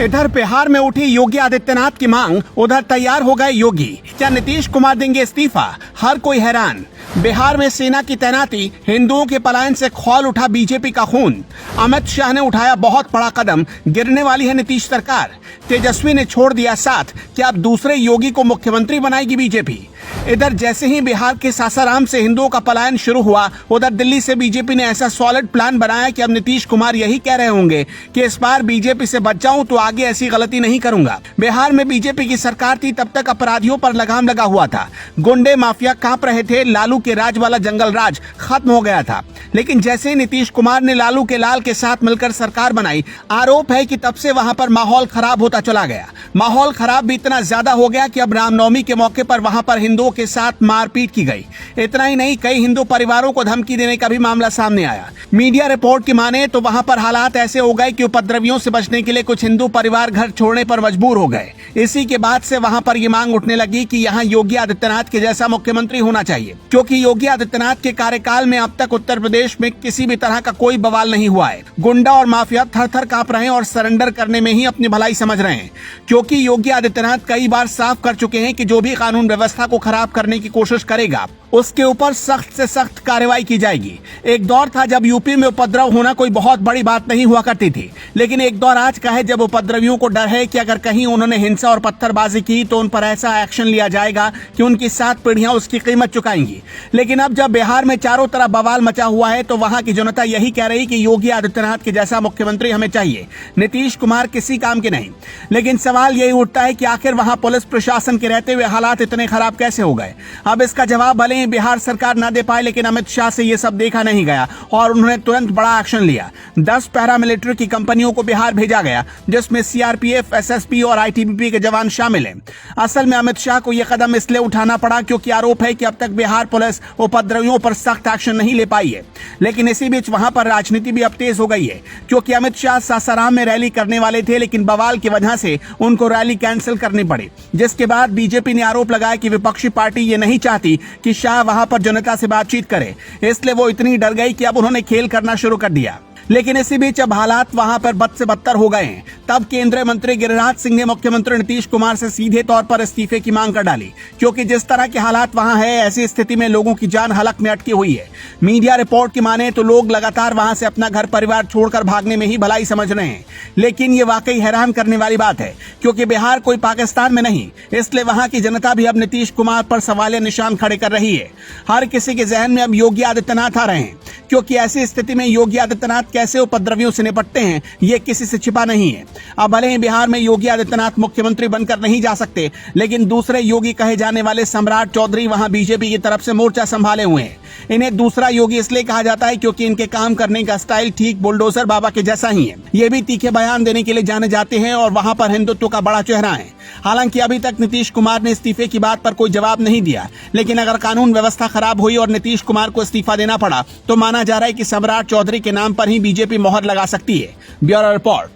इधर बिहार में उठी योगी आदित्यनाथ की मांग, उधर तैयार हो गए योगी। क्या नीतीश कुमार देंगे इस्तीफा? हर कोई हैरान। बिहार में सेना की तैनाती, हिंदुओं के पलायन से खौल उठा बीजेपी का खून। अमित शाह ने उठाया बहुत बड़ा कदम, गिरने वाली है नीतीश सरकार। तेजस्वी ने छोड़ दिया साथ, कि अब दूसरे योगी को मुख्यमंत्री बनाएगी बीजेपी। इधर जैसे ही बिहार के सासाराम से हिंदुओं का पलायन शुरू हुआ, उधर दिल्ली से बीजेपी ने ऐसा सॉलिड प्लान बनाया कि अब नीतीश कुमार यही कह रहे होंगे कि इस बार बीजेपी से बच जाऊं तो आगे ऐसी गलती नहीं करूंगा। बिहार में बीजेपी की सरकार थी तब तक अपराधियों पर लगाम लगा हुआ था, गुंडे माफिया कांप रहे थे, लालू के राज वाला जंगल राज खत्म हो गया था। लेकिन जैसे ही नीतीश कुमार ने लालू के लाल के साथ मिलकर सरकार बनाई, आरोप है कि तब से वहां पर माहौल खराब होता चला गया। माहौल खराब भी इतना ज्यादा हो गया कि अब रामनवमी के मौके पर वहां पर हिंदुओं के साथ मारपीट की गई। इतना ही नहीं, कई हिंदू परिवारों को धमकी देने का भी मामला सामने आया। मीडिया रिपोर्ट की माने तो वहां पर हालात ऐसे हो गए कि उपद्रवियों से बचने के लिए कुछ हिंदू परिवार घर छोड़ने पर मजबूर हो गए। इसी के बाद से वहां पर ये मांग उठने लगी कि यहाँ योगी आदित्यनाथ के जैसा मुख्यमंत्री होना चाहिए, क्योंकि योगी आदित्यनाथ के कार्यकाल में अब तक उत्तर प्रदेश में किसी भी तरह का कोई बवाल नहीं हुआ है। गुंडा और माफिया थर थर कांप रहे हैं और सरेंडर करने में ही अपनी भलाई समझ रहे हैं, क्योंकि योगी आदित्यनाथ कई बार साफ कर चुके हैं कि जो भी कानून व्यवस्था को खराब करने की कोशिश करेगा उसके ऊपर सख्त से सख्त कार्रवाई की जाएगी। एक दौर था जब यूपी में उपद्रव होना कोई बहुत बड़ी बात नहीं हुआ करती थी, लेकिन एक दौर आज का है जब उपद्रवियों को डर है कि अगर कहीं उन्होंने हिंसा और पत्थरबाजी की तो उन पर ऐसा एक्शन लिया जाएगा कि उनकी 7 पीढ़ियां उसकी कीमत चुकाएंगी। लेकिन अब जब बिहार में चारों तरफ बवाल मचा हुआ है तो वहां की जनता यही कह रही कि योगी आदित्यनाथ के जैसा मुख्यमंत्री हमें चाहिए, नीतीश कुमार किसी काम के नहीं। लेकिन सवाल यही उठता है कि आखिर वहां पुलिस प्रशासन के रहते हुए हालात इतने खराब कैसे हो गए? अब इसका जवाब भले बिहार सरकार ना दे पाए, लेकिन अमित शाह से ये सब देखा नहीं गया और उन्होंने तुरंत बड़ा एक्शन लिया। 10 पैरामिलिट्री की कंपनियों को बिहार भेजा गया, जिसमें सीआरपीएफ, एसएसपी और आईटीबीपी के जवान शामिल हैं। असल में अमित शाह को यह कदम इसलिए उठाना पड़ा क्योंकि आरोप है कि अब तक बिहार पुलिस उपद्रवियों पर सख्त एक्शन नहीं ले पाई है। लेकिन इसी बीच वहां पर राजनीति भी अब तेज हो गई है, क्योंकि अमित शाह सासाराम में रैली करने वाले थे, लेकिन बवाल की वजह से उनको रैली कैंसिल करनी पड़ी। जिसके बाद बीजेपी ने आरोप लगाया कि विपक्षी पार्टी ये नहीं चाहती कि शाह वहां पर जनता से बातचीत करे, इसलिए वो इतनी डर गई कि अब उन्होंने खेल करना शुरू कर दिया। लेकिन इसी बीच अब हालात वहां पर बद से बदतर हो गए हैं। तब केंद्रीय मंत्री गिरिराज सिंह ने मुख्यमंत्री नीतीश कुमार से सीधे तौर पर इस्तीफे की मांग कर डाली, क्योंकि जिस तरह के हालात वहां है, ऐसी स्थिति में लोगों की जान हलक में अटकी हुई है। मीडिया रिपोर्ट की माने तो लोग लगातार वहां से अपना घर परिवार छोड़कर भागने में ही भलाई समझ रहे हैं। लेकिन ये वाकई हैरान करने वाली बात है, क्योंकि बिहार कोई पाकिस्तान में नहीं, इसलिए वहां की जनता भी अब नीतीश कुमार पर सवालिया निशान खड़े कर रही है। हर किसी के जहन में अब योगी आदित्यनाथ आ रहे हैं, क्योंकि ऐसी स्थिति में योगी आदित्यनाथ कैसे उपद्रवियों से निपटते हैं ये किसी से छिपा नहीं है। अब भले ही बिहार में योगी आदित्यनाथ मुख्यमंत्री बनकर नहीं जा सकते, लेकिन दूसरे योगी कहे जाने वाले सम्राट चौधरी वहां बीजेपी की तरफ से मोर्चा संभाले हुए हैं। इन्हें दूसरा योगी इसलिए कहा जाता है क्योंकि इनके काम करने का स्टाइल ठीक बुलडोजर बाबा के जैसा ही है। ये भी तीखे बयान देने के लिए जाने जाते हैं और वहां पर हिंदुत्व का बड़ा चेहरा है। हालांकि अभी तक नीतीश कुमार ने इस्तीफे की बात पर कोई जवाब नहीं दिया, लेकिन अगर कानून व्यवस्था खराब हुई और नीतीश कुमार को इस्तीफा देना पड़ा तो माना जा रहा है कि सम्राट चौधरी के नाम पर ही बीजेपी मोहर लगा सकती है। Bureau report.